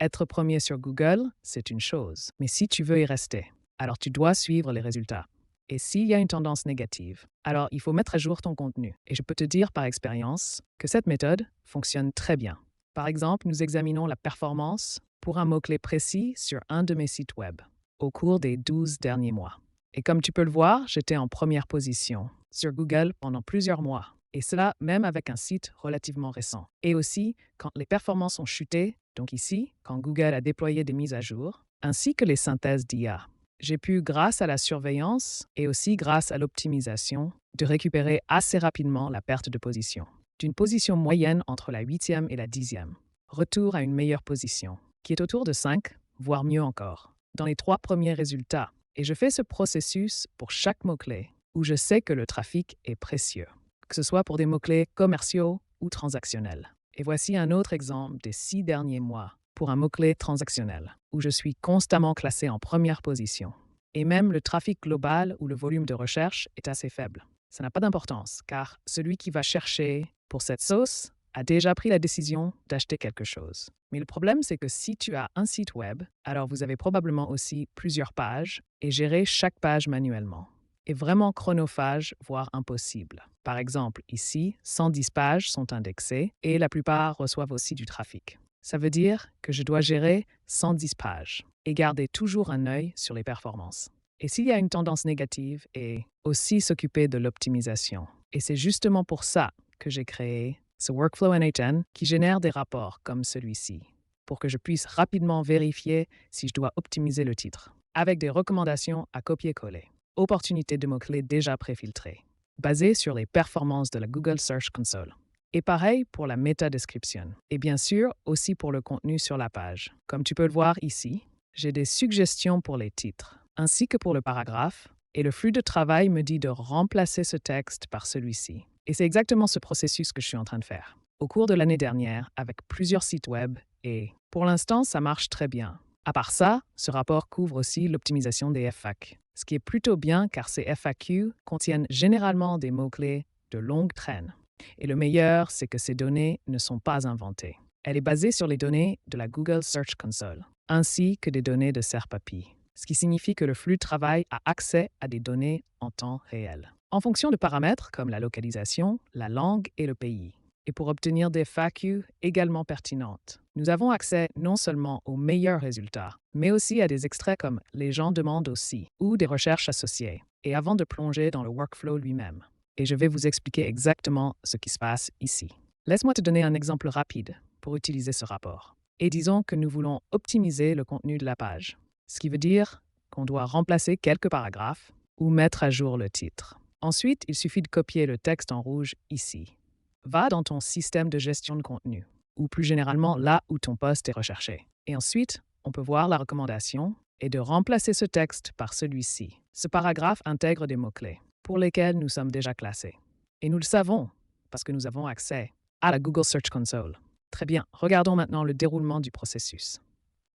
Être premier sur Google, c'est une chose, mais si tu veux y rester, alors tu dois suivre les résultats. Et s'il y a une tendance négative, alors il faut mettre à jour ton contenu. Et je peux te dire par expérience que cette méthode fonctionne très bien. Par exemple, nous examinons la performance pour un mot-clé précis sur un de mes sites web au cours des 12 derniers mois. Et comme tu peux le voir, j'étais en première position sur Google pendant plusieurs mois. Et cela même avec un site relativement récent. Et aussi, quand les performances ont chuté, donc ici, quand Google a déployé des mises à jour, ainsi que les synthèses d'IA. J'ai pu, grâce à la surveillance et aussi grâce à l'optimisation, de récupérer assez rapidement la perte de position. D'une position moyenne entre la 8e et la 10e. Retour à une meilleure position, qui est autour de 5, voire mieux encore, dans les 3 premiers résultats. Et je fais ce processus pour chaque mot-clé, où je sais que le trafic est précieux, que ce soit pour des mots-clés commerciaux ou transactionnels. Et voici un autre exemple des 6 derniers mois pour un mot-clé transactionnel, où je suis constamment classé en première position. Et même le trafic global ou le volume de recherche est assez faible. Ça n'a pas d'importance, car celui qui va chercher pour cette sauce a déjà pris la décision d'acheter quelque chose. Mais le problème, c'est que si tu as un site web, alors vous avez probablement aussi plusieurs pages et gérer chaque page manuellement est vraiment chronophage, voire impossible. Par exemple, ici, 110 pages sont indexées et la plupart reçoivent aussi du trafic. Ça veut dire que je dois gérer 110 pages et garder toujours un œil sur les performances. Et s'il y a une tendance négative, et aussi s'occuper de l'optimisation. Et c'est justement pour ça que j'ai créé ce Workflow N8N qui génère des rapports comme celui-ci, pour que je puisse rapidement vérifier si je dois optimiser le titre, avec des recommandations à copier-coller. Opportunités de mots-clés déjà préfiltrées, basées sur les performances de la Google Search Console. Et pareil pour la métadescription. Et bien sûr, aussi pour le contenu sur la page. Comme tu peux le voir ici, j'ai des suggestions pour les titres, ainsi que pour le paragraphe, et le flux de travail me dit de remplacer ce texte par celui-ci. Et c'est exactement ce processus que je suis en train de faire au cours de l'année dernière avec plusieurs sites web, et pour l'instant, ça marche très bien. À part ça, ce rapport couvre aussi l'optimisation des FAQ, ce qui est plutôt bien car ces FAQ contiennent généralement des mots-clés de longue traîne. Et le meilleur, c'est que ces données ne sont pas inventées. Elle est basée sur les données de la Google Search Console, ainsi que des données de SERPAPI, ce qui signifie que le flux de travail a accès à des données en temps réel, en fonction de paramètres comme la localisation, la langue et le pays. Et pour obtenir des FAQ également pertinentes, nous avons accès non seulement aux meilleurs résultats, mais aussi à des extraits comme «Les gens demandent aussi» ou des recherches associées, et avant de plonger dans le workflow lui-même. Et je vais vous expliquer exactement ce qui se passe ici. Laisse-moi te donner un exemple rapide pour utiliser ce rapport. Et disons que nous voulons optimiser le contenu de la page, ce qui veut dire qu'on doit remplacer quelques paragraphes ou mettre à jour le titre. Ensuite, il suffit de copier le texte en rouge ici. Va dans ton système de gestion de contenu, ou plus généralement là où ton poste est recherché. Et ensuite, on peut voir la recommandation et de remplacer ce texte par celui-ci. Ce paragraphe intègre des mots-clés pour lesquels nous sommes déjà classés. Et nous le savons parce que nous avons accès à la Google Search Console. Très bien, regardons maintenant le déroulement du processus.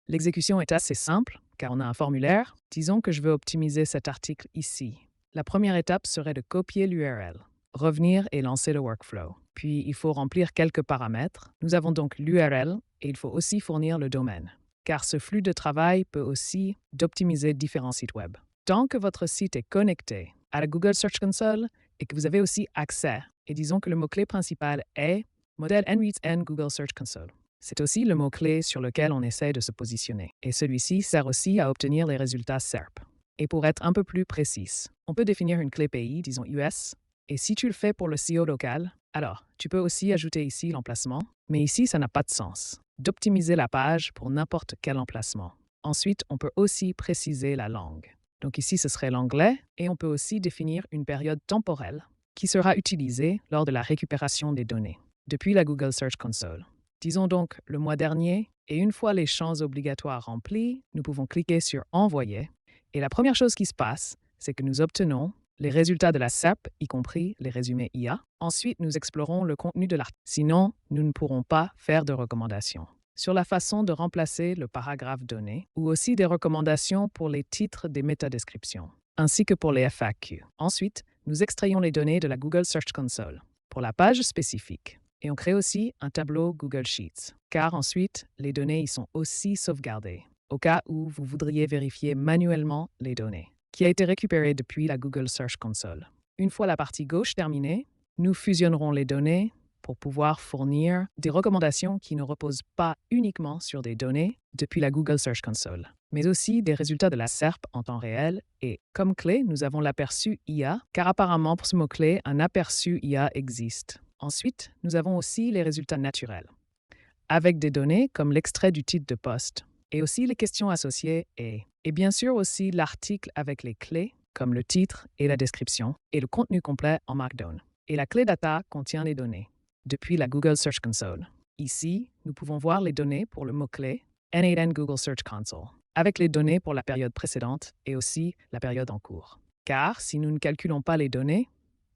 L'exécution est assez simple car on a un formulaire. Disons que je veux optimiser cet article ici. La première étape serait de copier l'URL, revenir et lancer le workflow. Puis, il faut remplir quelques paramètres. Nous avons donc l'URL et il faut aussi fournir le domaine, car ce flux de travail peut aussi d'optimiser différents sites web. Tant que votre site est connecté à la Google Search Console et que vous avez aussi accès, et disons que le mot-clé principal est modèle N8N Google Search Console. C'est aussi le mot-clé sur lequel on essaie de se positionner. Et celui-ci sert aussi à obtenir les résultats SERP. Et pour être un peu plus précise, on peut définir une clé pays, disons US, et si tu le fais pour le SEO local, alors tu peux aussi ajouter ici l'emplacement, mais ici ça n'a pas de sens d'optimiser la page pour n'importe quel emplacement. Ensuite, on peut aussi préciser la langue. Donc ici, ce serait l'anglais, et on peut aussi définir une période temporelle qui sera utilisée lors de la récupération des données depuis la Google Search Console. Disons donc le mois dernier, et une fois les champs obligatoires remplis, nous pouvons cliquer sur Envoyer. Et la première chose qui se passe, c'est que nous obtenons les résultats de la SERP, y compris les résumés IA. Ensuite, nous explorons le contenu de l'article. Sinon, nous ne pourrons pas faire de recommandations sur la façon de remplacer le paragraphe donné, ou aussi des recommandations pour les titres des métadescriptions, ainsi que pour les FAQ. Ensuite, nous extrayons les données de la Google Search Console pour la page spécifique. Et on crée aussi un tableau Google Sheets, car ensuite, les données y sont aussi sauvegardées, au cas où vous voudriez vérifier manuellement les données, qui a été récupérée depuis la Google Search Console. Une fois la partie gauche terminée, nous fusionnerons les données pour pouvoir fournir des recommandations qui ne reposent pas uniquement sur des données depuis la Google Search Console, mais aussi des résultats de la SERP en temps réel. Et comme clé, nous avons l'aperçu IA, car apparemment pour ce mot-clé, un aperçu IA existe. Ensuite, nous avons aussi les résultats naturels, avec des données comme l'extrait du titre de poste, et aussi les questions associées et bien sûr aussi l'article avec les clés, comme le titre et la description, et le contenu complet en Markdown. Et la clé data contient les données depuis la Google Search Console. Ici, nous pouvons voir les données pour le mot-clé N8N Google Search Console, avec les données pour la période précédente et aussi la période en cours. Car si nous ne calculons pas les données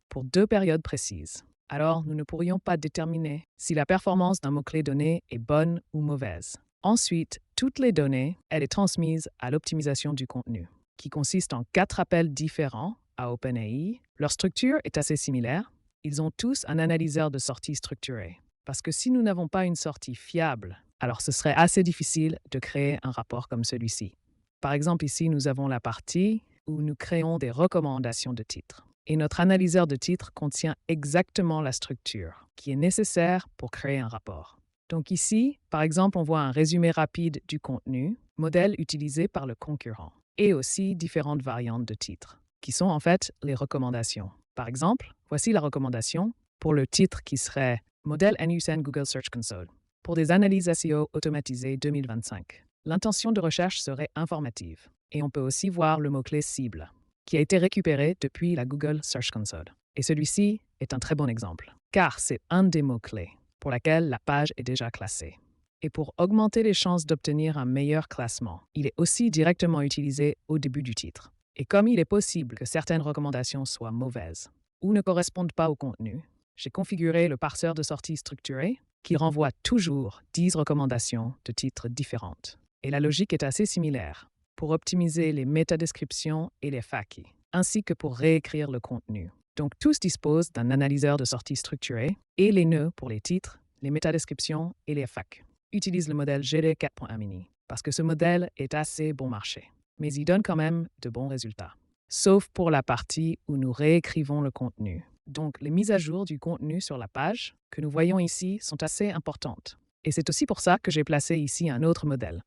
pour 2 périodes précises, alors nous ne pourrions pas déterminer si la performance d'un mot-clé donné est bonne ou mauvaise. Ensuite, toutes les données, elles sont transmises à l'optimisation du contenu, qui consiste en 4 appels différents à OpenAI. Leur structure est assez similaire. Ils ont tous un analyseur de sortie structuré. Parce que si nous n'avons pas une sortie fiable, alors ce serait assez difficile de créer un rapport comme celui-ci. Par exemple, ici, nous avons la partie où nous créons des recommandations de titres. Et notre analyseur de titres contient exactement la structure qui est nécessaire pour créer un rapport. Donc ici, par exemple, on voit un résumé rapide du contenu, modèle utilisé par le concurrent, et aussi différentes variantes de titres, qui sont en fait les recommandations. Par exemple, voici la recommandation pour le titre qui serait Modèle N8N Google Search Console pour des analyses SEO automatisées 2025. L'intention de recherche serait informative, et on peut aussi voir le mot-clé cible, qui a été récupéré depuis la Google Search Console. Et celui-ci est un très bon exemple, car c'est un des mots-clés pour laquelle la page est déjà classée. Et pour augmenter les chances d'obtenir un meilleur classement, il est aussi directement utilisé au début du titre. Et comme il est possible que certaines recommandations soient mauvaises ou ne correspondent pas au contenu, j'ai configuré le parseur de sortie structuré qui renvoie toujours 10 recommandations de titres différentes. Et la logique est assez similaire pour optimiser les métadescriptions et les FAQ, ainsi que pour réécrire le contenu. Donc tous disposent d'un analyseur de sortie structuré et les nœuds pour les titres, les métadescriptions et les FAQ. Utilise le modèle GD 4.1 mini parce que ce modèle est assez bon marché, mais il donne quand même de bons résultats. Sauf pour la partie où nous réécrivons le contenu. Donc les mises à jour du contenu sur la page que nous voyons ici sont assez importantes. Et c'est aussi pour ça que j'ai placé ici un autre modèle,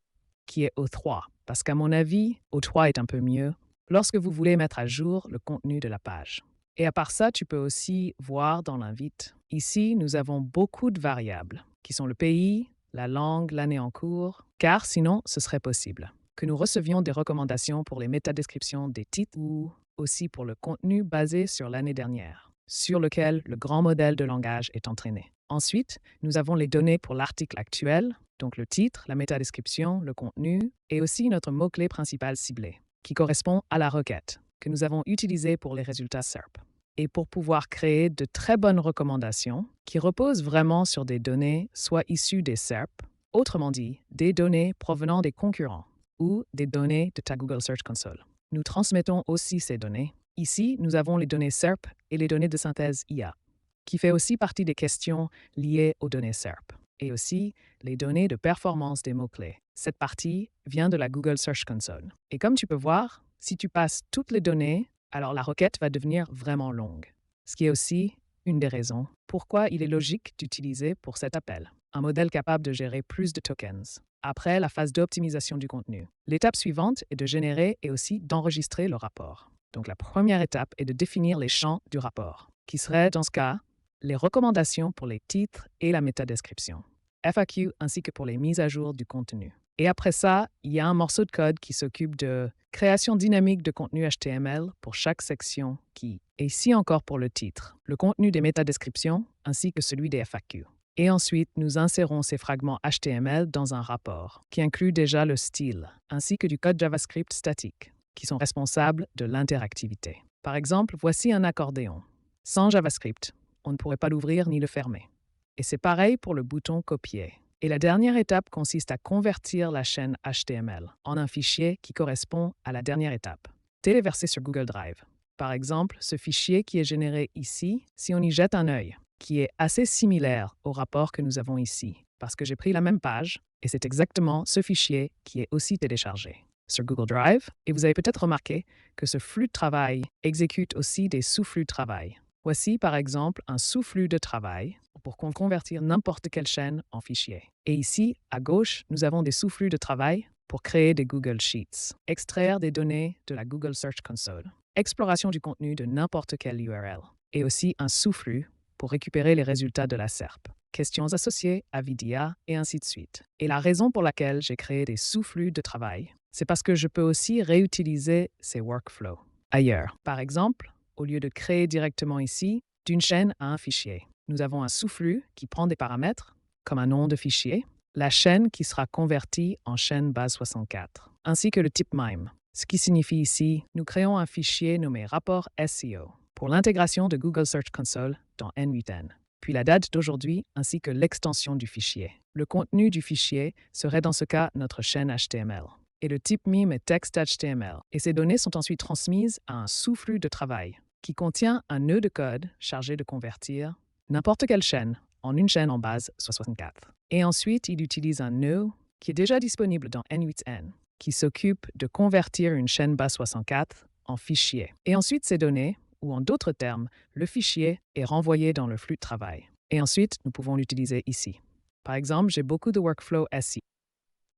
qui est O3, parce qu'à mon avis, O3 est un peu mieux lorsque vous voulez mettre à jour le contenu de la page. Et à part ça, tu peux aussi voir dans l'invite. Ici, nous avons beaucoup de variables, qui sont le pays, la langue, l'année en cours, car sinon, ce serait possible que nous recevions des recommandations pour les métadescriptions des titres ou aussi pour le contenu basé sur l'année dernière, sur lequel le grand modèle de langage est entraîné. Ensuite, nous avons les données pour l'article actuel, donc le titre, la métadescription, le contenu, et aussi notre mot-clé principal ciblé, qui correspond à la requête que nous avons utilisée pour les résultats SERP. Et pour pouvoir créer de très bonnes recommandations qui reposent vraiment sur des données soit issues des SERP, autrement dit, des données provenant des concurrents ou des données de ta Google Search Console. Nous transmettons aussi ces données. Ici, nous avons les données SERP et les données de synthèse IA, qui fait aussi partie des questions liées aux données SERP, et aussi les données de performance des mots-clés. Cette partie vient de la Google Search Console. Et comme tu peux voir, si tu passes toutes les données, alors la requête va devenir vraiment longue. Ce qui est aussi une des raisons pourquoi il est logique d'utiliser pour cet appel un modèle capable de gérer plus de tokens. Après la phase d'optimisation du contenu, l'étape suivante est de générer et aussi d'enregistrer le rapport. Donc la première étape est de définir les champs du rapport, qui seraient dans ce cas les recommandations pour les titres et la métadescription, FAQ ainsi que pour les mises à jour du contenu. Et après ça, il y a un morceau de code qui s'occupe de création dynamique de contenu HTML pour chaque section qui, et ici encore pour le titre, le contenu des métadescriptions ainsi que celui des FAQ. Et ensuite, nous insérons ces fragments HTML dans un rapport qui inclut déjà le style ainsi que du code JavaScript statique qui sont responsables de l'interactivité. Par exemple, voici un accordéon. Sans JavaScript, on ne pourrait pas l'ouvrir ni le fermer. Et c'est pareil pour le bouton copier. Et la dernière étape consiste à convertir la chaîne HTML en un fichier qui correspond à la dernière étape, téléversé sur Google Drive. Par exemple, ce fichier qui est généré ici, si on y jette un œil, qui est assez similaire au rapport que nous avons ici, parce que j'ai pris la même page et c'est exactement ce fichier qui est aussi téléchargé sur Google Drive. Et vous avez peut-être remarqué que ce flux de travail exécute aussi des sous-flux de travail. Voici par exemple un sous-flux de travail pour convertir n'importe quelle chaîne en fichier. Et ici, à gauche, nous avons des sous-flux de travail pour créer des Google Sheets, extraire des données de la Google Search Console, exploration du contenu de n'importe quelle URL, et aussi un sous-flux pour récupérer les résultats de la SERP, questions associées à Vidia et ainsi de suite. Et la raison pour laquelle j'ai créé des sous-flux de travail, c'est parce que je peux aussi réutiliser ces workflows ailleurs. Par exemple, au lieu de créer directement ici, d'une chaîne à un fichier, nous avons un sous-flux qui prend des paramètres, comme un nom de fichier, la chaîne qui sera convertie en chaîne base 64, ainsi que le type MIME. Ce qui signifie ici, nous créons un fichier nommé rapport SEO pour l'intégration de Google Search Console dans N8N, puis la date d'aujourd'hui ainsi que l'extension du fichier. Le contenu du fichier serait dans ce cas notre chaîne HTML. Et le type MIME est texte HTML. Et ces données sont ensuite transmises à un sous-flux de travail qui contient un nœud de code chargé de convertir n'importe quelle chaîne en une chaîne en base 64. Et ensuite, il utilise un nœud qui est déjà disponible dans N8N, qui s'occupe de convertir une chaîne base 64 en fichier. Et ensuite, ces données, ou en d'autres termes, le fichier est renvoyé dans le flux de travail. Et ensuite, nous pouvons l'utiliser ici. Par exemple, j'ai beaucoup de workflows SEO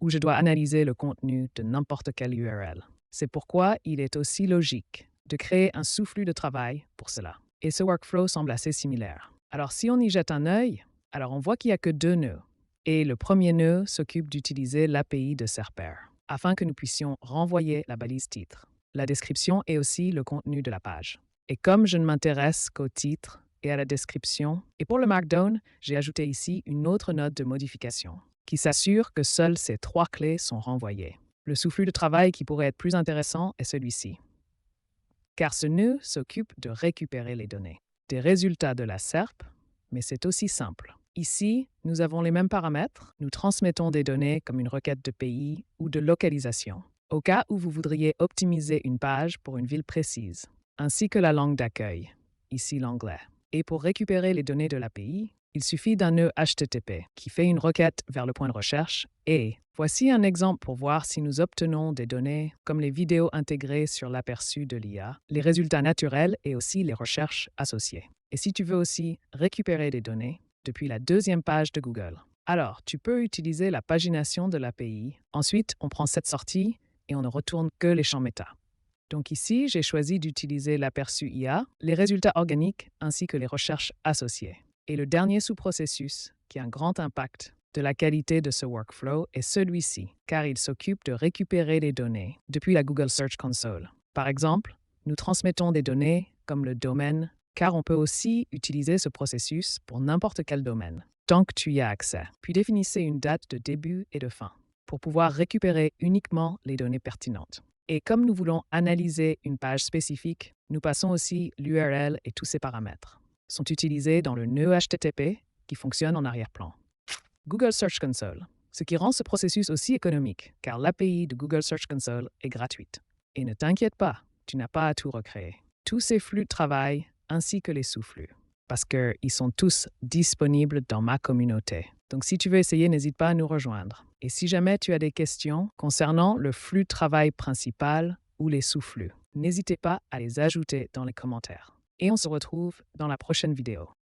où je dois analyser le contenu de n'importe quelle URL. C'est pourquoi il est aussi logique de créer un sous-flux de travail pour cela. Et ce workflow semble assez similaire. Alors, si on y jette un œil, alors on voit qu'il n'y a que deux nœuds. Et le premier nœud s'occupe d'utiliser l'API de Serper afin que nous puissions renvoyer la balise titre, la description et aussi le contenu de la page. Et comme je ne m'intéresse qu'au titre et à la description, et pour le Markdown, j'ai ajouté ici une autre note de modification qui s'assure que seules ces trois clés sont renvoyées. Le sous-flux de travail qui pourrait être plus intéressant est celui-ci, car ce nœud s'occupe de récupérer les données des résultats de la SERP, mais c'est aussi simple. Ici, nous avons les mêmes paramètres. Nous transmettons des données comme une requête de pays ou de localisation, au cas où vous voudriez optimiser une page pour une ville précise, ainsi que la langue d'accueil, ici l'anglais. Et pour récupérer les données de l'API, il suffit d'un nœud HTTP qui fait une requête vers le point de recherche et voici un exemple pour voir si nous obtenons des données comme les vidéos intégrées sur l'aperçu de l'IA, les résultats naturels et aussi les recherches associées. Et si tu veux aussi récupérer des données depuis la deuxième page de Google, alors tu peux utiliser la pagination de l'API. Ensuite, on prend cette sortie et on ne retourne que les champs méta. Donc ici, j'ai choisi d'utiliser l'aperçu IA, les résultats organiques ainsi que les recherches associées. Et le dernier sous-processus qui a un grand impact de la qualité de ce workflow est celui-ci, car il s'occupe de récupérer les données depuis la Google Search Console. Par exemple, nous transmettons des données comme le domaine, car on peut aussi utiliser ce processus pour n'importe quel domaine, tant que tu y as accès. Puis définissez une date de début et de fin pour pouvoir récupérer uniquement les données pertinentes. Et comme nous voulons analyser une page spécifique, nous passons aussi l'URL et tous ses paramètres sont utilisés dans le nœud HTTP qui fonctionne en arrière-plan. Google Search Console, ce qui rend ce processus aussi économique, car l'API de Google Search Console est gratuite. Et ne t'inquiète pas, tu n'as pas à tout recréer. Tous ces flux de travail ainsi que les sous-flux, parce qu'ils sont tous disponibles dans ma communauté. Donc si tu veux essayer, n'hésite pas à nous rejoindre. Et si jamais tu as des questions concernant le flux de travail principal ou les sous-flux, n'hésitez pas à les ajouter dans les commentaires. Et on se retrouve dans la prochaine vidéo.